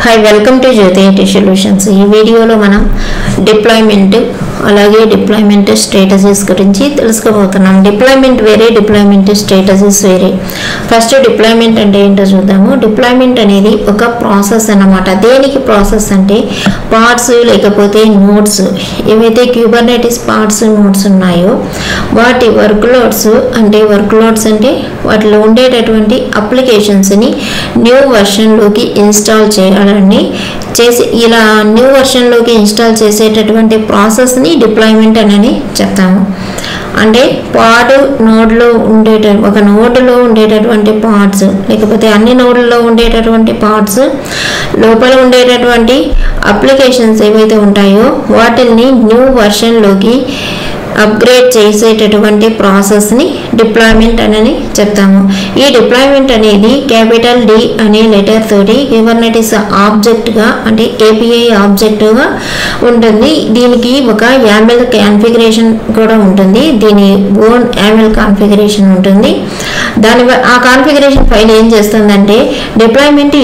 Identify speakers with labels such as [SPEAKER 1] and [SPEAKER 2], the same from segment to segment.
[SPEAKER 1] Hi, welcome to Jyoti IT Solutions. ఈ వీడియోలో మనం డిప్లాయ్మెంట్ అలాగే డిప్లాయ్మెంట్ స్ట్రాటజీస్ గురించి తెలుసుకోబోతున్నాం. డిప్లాయ్మెంట్ వేరే, డిప్లాయ్మెంట్ స్ట్రాటజీస్ వేరే. ఫస్ట్ డిప్లాయ్మెంట్ అంటే ఏంటో చూద్దాము. డిప్లాయ్మెంట్ అనేది ఒక ప్రాసెస్ అన్నమాట. దేనికి ప్రాసెస్ అంటే పార్ట్స్ లేకపోతే నోడ్స్, ఏవైతే క్యూబర్నెటిస్ పార్ట్స్ నోడ్స్ ఉన్నాయో వాటి వర్క్ లోడ్స్ అంటే వాటిలో ఉండేటటువంటి అప్లికేషన్స్ని న్యూ వర్షన్లోకి ఇన్స్టాల్ చేయాలని చేసి ఇలా న్యూ వర్షన్లోకి ఇన్స్టాల్ చేసేటటువంటి ప్రాసెస్ని డిప్లాయ్మెంట్ అని చెప్తాము. అంటే పార్ట్ నోడ్లో ఒక నోడ్లో ఉండేటటువంటి పార్ట్స్ లేకపోతే అన్ని నోడ్లలో ఉండేటటువంటి పార్ట్స్ లోపల ఉండేటటువంటి అప్లికేషన్స్ ఏవైతే ఉంటాయో వాటిని న్యూ వర్షన్లోకి అప్గ్రేడ్ చేసేటటువంటి ప్రాసెస్ని డిప్లాయ్మెంట్ అని చెప్తాము. ఈ డిప్లాయ్మెంట్ అనేది క్యాపిటల్ డి అనే లెటర్ తోటి క్యూబర్నెటిస్ ఆబ్జెక్ట్గా అంటే ఏపీఐ ఆబ్జెక్ట్గా ఉంటుంది. దీనికి ఒక YAML కాన్ఫిగరేషన్ కూడా ఉంటుంది. దీని ఓన్ YAML కాన్ఫిగరేషన్ ఉంటుంది. ఆ కాన్ఫిగరేషన్ ఫైల్ ఏం చేస్తుందంటే డిప్లాయ్మెంట్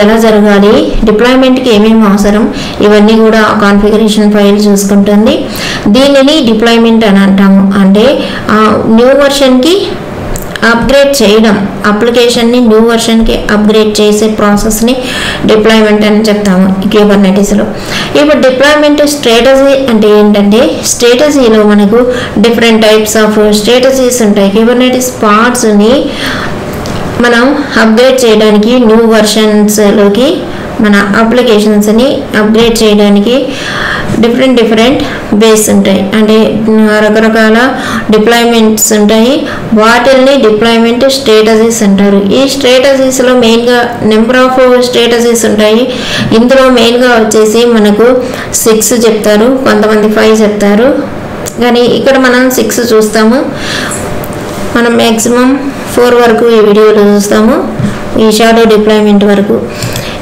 [SPEAKER 1] ఎలా జరగాలి, డిప్లాయ్మెంట్కి ఏమేమి అవసరం, ఇవన్నీ కూడా ఆ కాన్ఫిగరేషన్ ఫైల్ చూసుకుంటుంది. దీనిని డిప్లాయ్మెంట్ అని అంటాము. అంటే న్యూ వర్షన్కి అప్గ్రేడ్ చేయడం, అప్లికేషన్ని న్యూ వర్షన్కి అప్గ్రేడ్ చేసే ప్రాసెస్ని డిప్లాయ్మెంట్ అని చెప్తాము క్యూబర్నెటిస్లో. ఇప్పుడు డిప్లాయ్మెంట్ స్ట్రాటజీ అంటే ఏంటంటే స్ట్రాటజీలో మనకు డిఫరెంట్ టైప్స్ ఆఫ్ స్ట్రాటజీస్ ఉంటాయి. క్యూబర్నెటిస్ పార్ట్స్ని మనం అప్గ్రేడ్ చేయడానికి న్యూ వర్షన్స్లోకి మన అప్లికేషన్స్ని అప్గ్రేడ్ చేయడానికి డిఫరెంట్ వేస్ ఉంటాయి. అంటే రకరకాల డిప్లాయ్మెంట్స్ ఉంటాయి. వాటిల్ని డిప్లాయ్మెంట్ స్ట్రాటజీస్ అంటారు. ఈ స్ట్రాటజీస్లో మెయిన్గా నెంబర్ ఆఫ్ స్ట్రాటజీస్ ఉంటాయి. ఇందులో మెయిన్గా వచ్చేసి మనకు 6 చెప్తారు, కొంతమంది 5 చెప్తారు, కానీ ఇక్కడ మనం 6 చూస్తాము. మనం మ్యాక్సిమం 4 వరకు ఈ వీడియోలో చూస్తాము, ఈ షాడో డిప్లాయ్మెంట్ వరకు.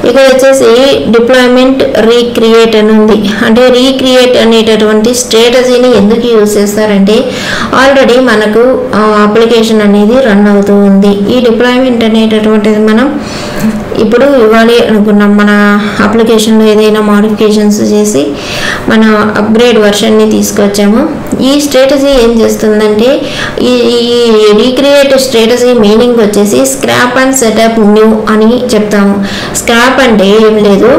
[SPEAKER 1] ఇక్కడ వచ్చేసి డిప్లాయ్మెంట్ రీక్రియేట్ అని ఉంది. అంటే రీక్రియేట్ అనేటటువంటి స్ట్రాటజీని ఎందుకు యూజ్ చేస్తారంటే ఆల్రెడీ మనకు అప్లికేషన్ అనేది రన్ అవుతూ ఉంది. ఈ డిప్లాయ్మెంట్ అనేటటువంటిది మనం ఇప్పుడు ఇవ్వాలి అనుకున్నాం. మన అప్లికేషన్లో ఏదైనా మోడిఫికేషన్స్ చేసి మన అప్గ్రేడ్ వర్షన్ని తీసుకొచ్చాము. ఈ స్ట్రాటజీ ఏం చేస్తుందంటే ఈ రీక్రియేట్ స్ట్రాటజీ మీనింగ్ వచ్చేసి స్క్రాప్ అండ్ సెటప్ న్యూ అని చెప్తాము. స్క్రాప్ అంటే ఏం లేదు,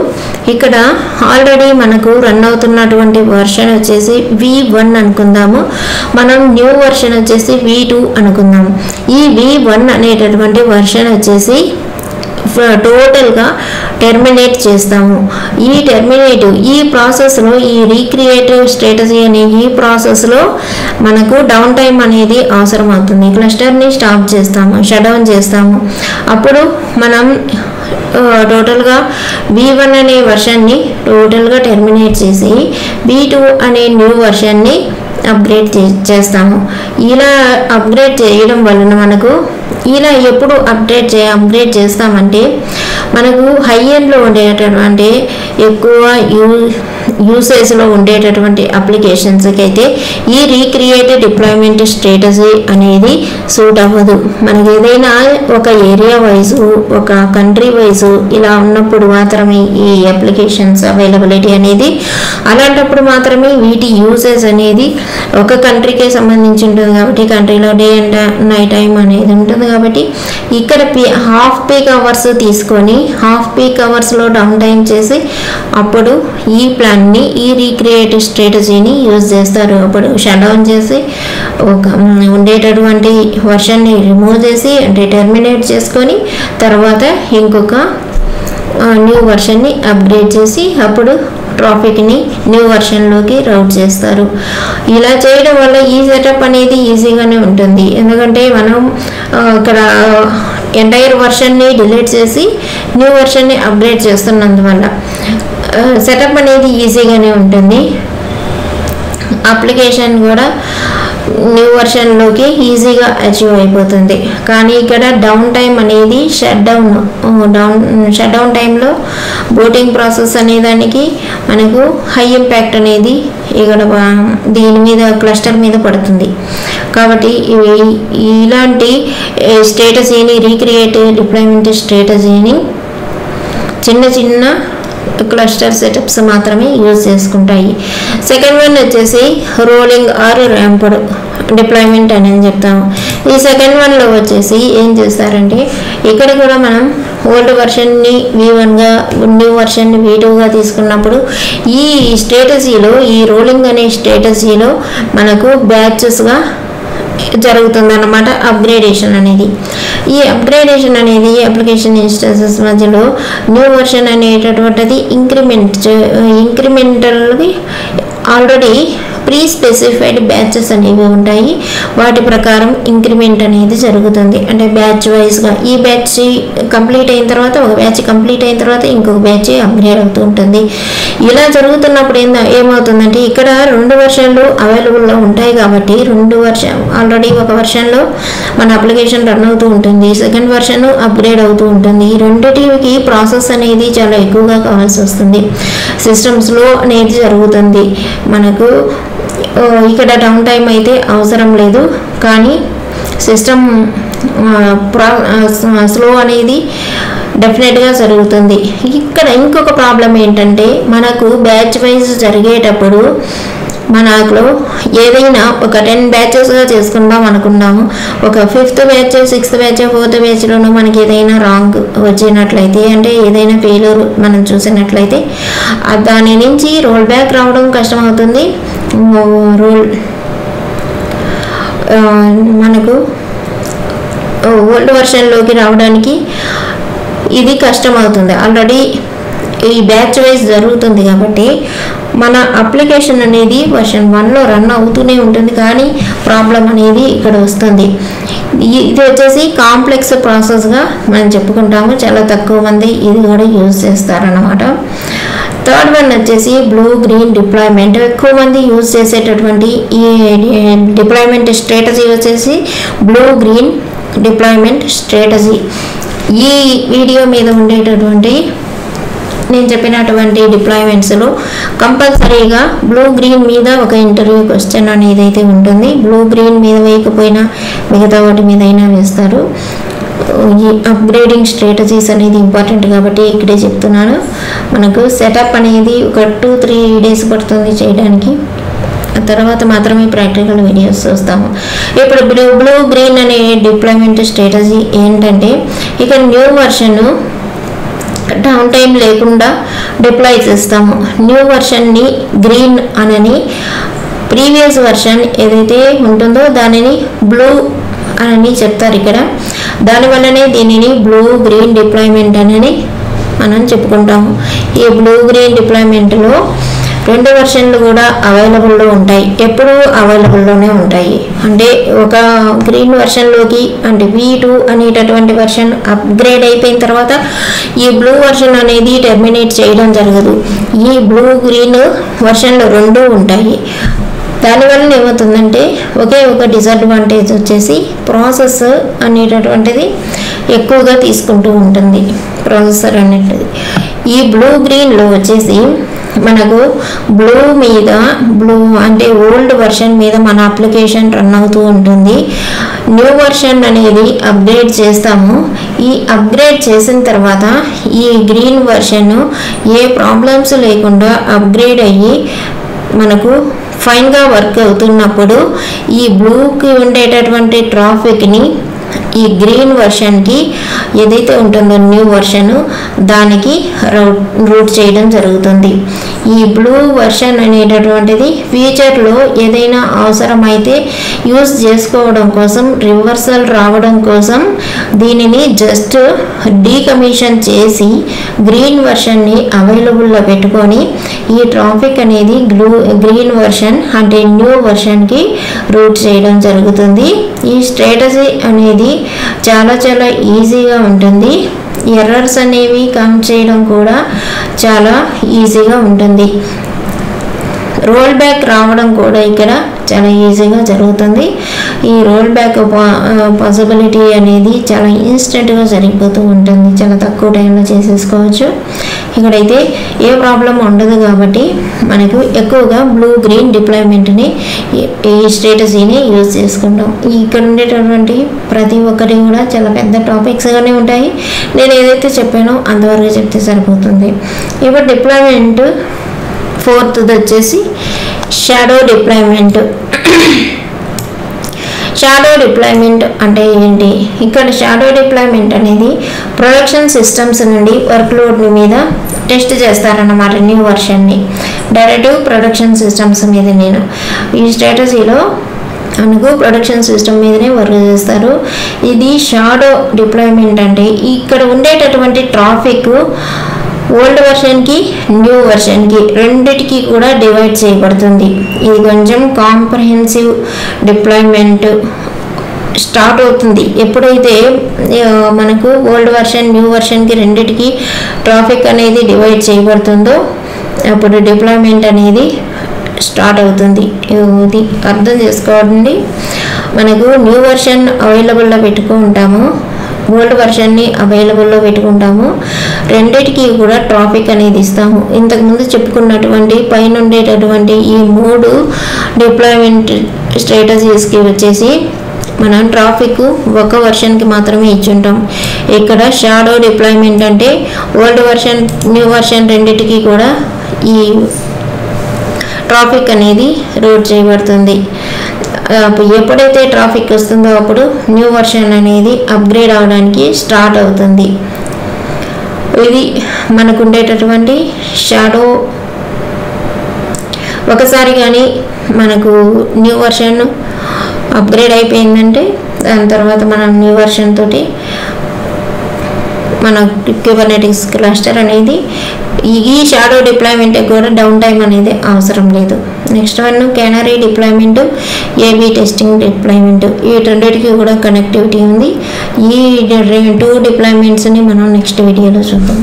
[SPEAKER 1] ఇక్కడ ఆల్రెడీ మనకు రన్ అవుతున్నటువంటి వర్షన్ వచ్చేసి V1 అనుకుందాము, మనం న్యూ వర్షన్ వచ్చేసి V2 అనుకుందాము. ఈ V1 అనేటటువంటి వర్షన్ వచ్చేసి టోటల్గా టెర్మినేట్ చేస్తాము. ఈ ప్రాసెస్లో ఈ రీక్రియేటివ్ స్ట్రాటజీ అనే ఈ ప్రాసెస్లో మనకు డౌన్ టైం అనేది అవసరం అవుతుంది. క్లస్టర్ని షట్ డౌన్ చేస్తాము. అప్పుడు మనం టోటల్గా V1 అనే వర్షన్ని టోటల్గా టెర్మినేట్ చేసి V2 అనే న్యూ వర్షన్ని అప్గ్రేడ్ చేస్తాము. ఇలా అప్గ్రేడ్ చేయడం వలన మనకు ఇలా ఎప్పుడు అప్గ్రేడ్ చేస్తామంటే మనకు హై ఎండ్లో ఉండేటటువంటి ఎక్కువ యూసేజ్లో ఉండేటటువంటి అప్లికేషన్స్కి అయితే ఈ రీక్రియేట్ డిప్లాయ్మెంట్ స్ట్రాటజీ అనేది సూట్ అవ్వదు. మనకి ఏదైనా ఒక ఏరియా వైజు, ఒక కంట్రీ వైజు ఇలా ఉన్నప్పుడు మాత్రమే ఈ అప్లికేషన్స్ అవైలబిలిటీ అనేది, అలాంటప్పుడు మాత్రమే వీటి యూసేజ్ అనేది ఒక కంట్రీకే సంబంధించి ఉంటుంది. కాబట్టి కంట్రీలో డే అండ్ నైట్ టైం అనేది ఉంటుంది. కాబట్టి ఇక్కడ హాఫ్ పీక్ అవర్స్ తీసుకొని హాఫ్ పీక్ అవర్స్లో డౌన్ టైం చేసి అప్పుడు ఈ ప్లాన్ని ఈ రీక్రియేట్ స్ట్రాటజీని యూజ్ చేస్తారు. అప్పుడు షట్ డౌన్ చేసి ఒక ఉండేటటువంటి వర్షన్ని రిమూవ్ చేసి అంటే టెర్మినేట్ చేసుకొని తర్వాత ఇంకొక న్యూ వర్షన్ని అప్గ్రేడ్ చేసి అప్పుడు ట్రాఫిక్ని న్యూ వర్షన్లోకి రౌట్ చేస్తారు. ఇలా చేయడం వల్ల ఈ సెటప్ అనేది ఈజీగానే ఉంటుంది. ఎందుకంటే మనం ఇక్కడ ఎంటైర్ వర్షన్ని డిలీట్ చేసి న్యూ వర్షన్ని అప్గ్రేడ్ చేస్తున్నందువల్ల సెటప్ అనేది ఈజీగానే ఉంటుంది. అప్లికేషన్ కూడా న్యూ వర్షన్లోకి ఈజీగా అచీవ్ అయిపోతుంది. కానీ ఇక్కడ డౌన్ టైం అనేది షట్ డౌన్ టైంలో బూటింగ్ ప్రాసెస్ అనేదానికి మనకు హై ఇంపాక్ట్ అనేది ఇక్కడ దీని మీద క్లస్టర్ మీద పడుతుంది. కాబట్టి ఇలాంటి స్ట్రాటజీని రీక్రియేట్ డిప్లాయ్మెంట్ స్ట్రాటజీని చిన్న చిన్న క్లస్టర్ సెటప్స్ మాత్రమే యూజ్ చేసుకుంటాయి. సెకండ్ వన్ వచ్చేసి రోలింగ్ ఆర్ ర్యాంప్డ్ డిప్లాయ్మెంట్ అని చెప్తాము. ఈ సెకండ్ వన్లో వచ్చేసి ఏం చేస్తారంటే ఇక్కడ కూడా మనం ఓల్డ్ వర్షన్ని V1గా న్యూ వర్షన్ని V2గా తీసుకున్నప్పుడు ఈ స్ట్రాటజీలో ఈ రోలింగ్ అనే స్ట్రాటజీలో మనకు బ్యాచెస్గా జరుగుతుందన్నమాట అప్గ్రేడేషన్ అనేది. ఈ అప్గ్రేడేషన్ అనేది అప్లికేషన్ ఇన్స్టెన్సెస్ మధ్యలో న్యూ వర్షన్ అనేటటువంటిది ఇంక్రిమెంటల్గా ఆల్రెడీ ప్రీ స్పెసిఫైడ్ బ్యాచెస్ అనేవి ఉంటాయి. వాటి ప్రకారం ఇంక్రిమెంట్ అనేది జరుగుతుంది. అంటే బ్యాచ్ వైజ్గా ఈ బ్యాచ్ కంప్లీట్ అయిన తర్వాత ఒక బ్యాచ్ కంప్లీట్ అయిన తర్వాత ఇంకొక బ్యాచ్ అప్గ్రేడ్ అవుతూ ఉంటుంది. ఇలా జరుగుతున్నప్పుడు ఏమవుతుందంటే ఇక్కడ 2 వర్షన్లు అవైలబుల్లో ఉంటాయి కాబట్టి ఆల్రెడీ ఒక వర్షన్లో మన అప్లికేషన్ రన్ అవుతూ ఉంటుంది, సెకండ్ వర్షన్ అప్గ్రేడ్ అవుతూ ఉంటుంది. ఈ రెండింటికి ప్రాసెస్ అనేది చాలా ఎక్కువగా కావాల్సి వస్తుంది. సిస్టమ్ స్లో అనేది జరుగుతుంది. మనకు ఇక్కడ డౌన్ టైం అయితే అవసరం లేదు, కానీ సిస్టమ్ స్లో అనేది డెఫినెట్గా జరుగుతుంది. ఇక్కడ ఇంకొక ప్రాబ్లం ఏంటంటే మనకు బ్యాచ్ వైజ్ జరిగేటప్పుడు మనలో ఏదైనా ఒక 10 బ్యాచెస్గా చేసుకుందాం అనుకున్నాము. ఒక 5th batch 6th batch 4th బ్యాచ్లోనూ మనకి ఏదైనా రాంగ్ వచ్చినట్లయితే అంటే ఏదైనా ఫెయిల్యూర్ మనం చూసినట్లయితే దాని నుంచి రోల్ బ్యాక్ రావడం కష్టమవుతుంది. మనకు ఓల్డ్ వర్షన్లోకి రావడానికి ఇది కష్టమవుతుంది. ఆల్రెడీ ఈ బ్యాచ్ వైజ్ జరుగుతుంది కాబట్టి మన అప్లికేషన్ అనేది వర్షన్ 1లో రన్ అవుతూనే ఉంటుంది, కానీ ప్రాబ్లం అనేది ఇక్కడ వస్తుంది. ఇది వచ్చేసి కాంప్లెక్స్ ప్రాసెస్గా మనం చెప్పుకుంటాము. చాలా తక్కువ మంది ఇది కూడా యూజ్ చేస్తారన్నమాట. థర్డ్ వన్ వచ్చేసి బ్లూ గ్రీన్ డిప్లాయ్మెంట్. ఎక్కువ మంది యూజ్ చేసేటటువంటి ఈ డిప్లాయ్మెంట్ స్ట్రాటజీ వచ్చేసి బ్లూ గ్రీన్ డిప్లాయ్మెంట్ స్ట్రాటజీ. ఈ వీడియో మీద ఉండేటటువంటి నేను చెప్పినటువంటి డిప్లాయ్మెంట్స్లో కంపల్సరీగా బ్లూ గ్రీన్ మీద ఒక ఇంటర్వ్యూ క్వశ్చన్ అనేది అయితే ఉంటుంది. బ్లూ గ్రీన్ మీద వేయకపోయినా మిగతా వాటి మీద అయినా వేస్తారు. ఈ అప్గ్రేడింగ్ స్ట్రాటజీస్ అనేది ఇంపార్టెంట్ కాబట్టి ఇక్కడే చెప్తున్నాను. మనకు సెటప్ అనేది ఒక 2-3 days పడుతుంది చేయడానికి. తర్వాత మాత్రమే ప్రాక్టికల్ వీడియోస్ చూస్తాము. ఇప్పుడు బ్లూ గ్రీన్ అనే డిప్లాయ్మెంట్ స్ట్రాటజీ ఏంటంటే ఇక్కడ న్యూ వర్షన్ డౌన్ టైం లేకుండా డిప్లాయ్ చేస్తాము. న్యూ వర్షన్ని గ్రీన్ అనని ప్రీవియస్ వర్షన్ ఏదైతే ఉంటుందో దానిని బ్లూ అని చెప్తారు ఇక్కడ. దానివల్లనే దీనిని బ్లూ గ్రీన్ డిప్లాయ్మెంట్ అని మనం చెప్పుకుంటాము. ఈ బ్లూ గ్రీన్ డిప్లాయ్మెంట్లో 2 వర్షన్లు కూడా అవైలబుల్లో ఉంటాయి. ఎప్పుడూ అవైలబుల్లోనే ఉంటాయి. అంటే ఒక గ్రీన్ వర్షన్లోకి అంటే V2 అనేటటువంటి వర్షన్ అప్గ్రేడ్ అయిపోయిన తర్వాత ఈ బ్లూ వర్షన్ అనేది టెర్మినేట్ చేయడం జరగదు. ఈ బ్లూ గ్రీన్ వర్షన్లు 2 ఉంటాయి. దానివల్ల ఏమవుతుందంటే ఒకే ఒక డిసడ్వాంటేజ్ వచ్చేసి ప్రాసెస్ అనేటటువంటిది ఎక్కువగా తీసుకుంటూ ఉంటుంది ప్రాసెసర్ అనేది. ఈ బ్లూ గ్రీన్లో వచ్చేసి మనకు బ్లూ అంటే ఓల్డ్ వర్షన్ మీద మన అప్లికేషన్ రన్ అవుతూ ఉంటుంది. న్యూ వర్షన్ అనేది అప్గ్రేడ్ చేస్తాము. ఈ అప్గ్రేడ్ చేసిన తర్వాత ఈ గ్రీన్ వర్షన్ ఏ ప్రాబ్లమ్స్ లేకుండా అప్గ్రేడ్ అయ్యి మనకు ఫైన్గా వర్క్ అవుతున్నప్పుడు ఈ బ్లూకి ఉండేటటువంటి ట్రాఫిక్ని ఈ గ్రీన్ వర్షన్కి ఏదైతే ఉంటుందో న్యూ వర్షన్ దానికి రూట్ చేయడం జరుగుతుంది. ఈ బ్లూ వర్షన్ అనేటటువంటిది ఫ్యూచర్లో ఏదైనా అవసరమైతే యూజ్ చేసుకోవడం కోసం రివర్సల్ రావడం కోసం దీనిని జస్ట్ డీకమిషన్ చేసి గ్రీన్ వర్షన్ని అవైలబుల్లో పెట్టుకొని ఈ ట్రాఫిక్ అనేది గ్రీన్ వర్షన్ అంటే న్యూ వర్షన్కి రూట్ చేయడం జరుగుతుంది. ఈ స్ట్రాటజీ అనేది చాలా ఈజీగా ఉంటుంది. ఎర్రర్స్ అనేవి కౌంట్ చేయడం కూడా చాలా ఈజీగా ఉంటుంది. రోల్ బ్యాక్ రావడం కూడా ఇక్కడ చాలా ఈజీగా జరుగుతుంది. ఈ రోల్ బ్యాక్ పాసిబిలిటీ అనేది చాలా ఇన్స్టెంట్గా జరిగిపోతూ ఉంటుంది. చాలా తక్కువ టైంలో చేసేసుకోవచ్చు. ఇక్కడైతే ఏ ప్రాబ్లం ఉండదు కాబట్టి మనకు ఎక్కువగా బ్లూ గ్రీన్ డిప్లాయ్మెంట్ని ఈ స్ట్రాటజీని యూజ్ చేసుకుంటాం. ఇక్కడ ఉండేటటువంటి ప్రతి ఒక్కటి కూడా చాలా పెద్ద టాపిక్స్గానే ఉంటాయి. నేను ఏదైతే చెప్పానో అంతవరకు చెప్తే సరిపోతుంది. ఇప్పుడు డిప్లాయ్మెంట్ ఫోర్త్ది వచ్చేసి షాడో డిప్లాయ్మెంట్. షాడో డిప్లాయ్మెంట్ అంటే ఏంటి? ఇక్కడ షాడో డిప్లాయ్మెంట్ అనేది ప్రొడక్షన్ సిస్టమ్స్ నుండి వర్క్లోడ్ మీద టెస్ట్ చేస్తారన్నమాట. న్యూ వర్షన్ని డైరెక్ట్ ప్రొడక్షన్ సిస్టమ్స్ మీద నేను ఈ స్ట్రాటజీలో మనకు ప్రొడక్షన్ సిస్టమ్ మీదనే వర్క్ చేస్తారు. ఇది షాడో డిప్లాయ్మెంట్ అంటే ఇక్కడ ఉండేటటువంటి ట్రాఫిక్ ఓల్డ్ వర్షన్కి న్యూ వర్షన్కి రెండిటికి కూడా డివైడ్ చేయబడుతుంది. ఇది కొంచెం కాంప్రహెన్సివ్ డిప్లాయ్మెంట్ స్టార్ట్ అవుతుంది ఎప్పుడైతే మనకు ఓల్డ్ వర్షన్ న్యూ వర్షన్కి రెండిటికి ట్రాఫిక్ అనేది డివైడ్ చేయబడుతుందో అప్పుడు డిప్లాయ్మెంట్ అనేది స్టార్ట్ అవుతుంది. ఇది అర్థం చేసుకోండి. మనకు న్యూ వర్షన్ అవైలబుల్లో పెట్టుకుంటాము, ఓల్డ్ వర్షన్ని అవైలబుల్లో పెట్టుకుంటాము. రెండిటికి కూడా ట్రాఫిక్ అనేది ఇస్తాము. ఇంతకుముందు చెప్పుకున్నటువంటి పైన ఉండేటటువంటి ఈ 3 డిప్లాయ్మెంట్ స్ట్రాటజీస్కి వచ్చేసి మనం ట్రాఫిక్ ఒక వర్షన్కి మాత్రమే ఇచ్చుంటాం. ఇక్కడ షాడో డిప్లాయ్మెంట్ అంటే ఓల్డ్ వర్షన్ న్యూ వర్షన్ రెండిటికి కూడా ఈ ట్రాఫిక్ అనేది రూట్ చేయబడుతుంది. ఎప్పుడైతే ట్రాఫిక్ వస్తుందో అప్పుడు న్యూ వర్షన్ అనేది అప్గ్రేడ్ అవడానికి స్టార్ట్ అవుతుంది. ఇది మనకు ఉండేటటువంటి షాడో. ఒకసారి కానీ మనకు న్యూ వర్షన్ అప్గ్రేడ్ అయిపోయిందంటే దాని తర్వాత మనం న్యూ వర్షన్ తోటి మన క్యూబర్నెటిక్స్ క్లస్టర్ అనేది ఈ షాడో డిప్లాయ్మెంట్ కూడా డౌన్ టైం అనేది అవసరం లేదు. Next one canary deployment, AB testing deployment. ఈ రెండింటికి కూడా కనెక్టివిటీ ఉంది. ఈ 2 డిప్లాయ్మెంట్స్ని మనం నెక్స్ట్ వీడియోలో చూద్దాం.